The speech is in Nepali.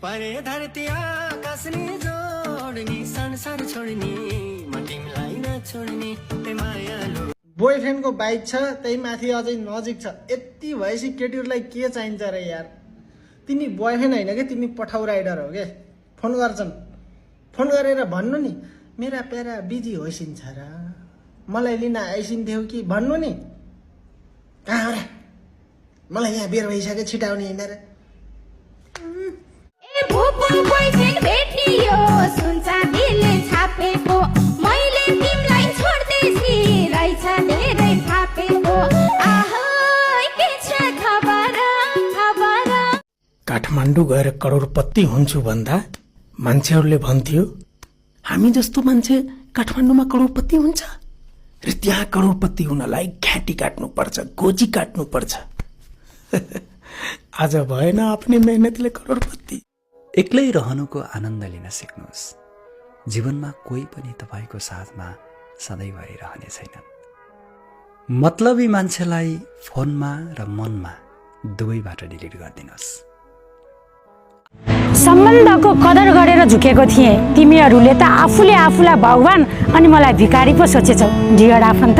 परे धरती आकाश नि जोड्ने संसार छोड्ने म तिमीलाई नछोड्ने ते मायालु बोयफ्रेन्डको बाइक छ त्यही माथि अझै नजिक छ यति भएपछि केटीहरूलाई के चाहिन्छ र यार तिमी बोयफ्रेन्ड होइन के तिमी पठाउ राइडर हो के फोन गर्छन् फोन गरेर भन्नु नि मेरा प्यारा बिजी होइसिन्छ र मलाई लिन आइसिन्थ्यौ कि भन्नु नि कहाँ हो र मलाई यहाँ बेर भइसक्यो छिटाउने होइन र भेटियो सुनचाँदीले छापेको मैले तिमीलाई छोड्दैछु रहेछ धेरै थापेको आहा के छ खबर खबर काठमाडौँ गएर करोडपति हुन्छु भन्दा मान्छेहरूले भन्थ्यो हामी जस्तो मान्छे काठमाडौँमा करोडपति हुन्छ र त्यहाँ करोडपति हुनलाई घ्याटी काट्नुपर्छ गोजी काट्नुपर्छ आज भएन आफ्नै मेहनतले करोडपति। एक्लै रहनुको आनन्द लिन सिक्नुहोस्। जीवनमा कोही पनि तपाईको साथमा सधैँभरि रहने छैनन्। मतलबी मान्छेलाई फोनमा र मनमा दुवैबाट डिलिट गरिदिनुहोस्। सम्बन्धको कदर गरेर झुकेको थिएँ तिमीहरूले त आफूले आफूलाई भगवान अनि मलाई भिखारी पो सोचेछौ डियर आफन्त।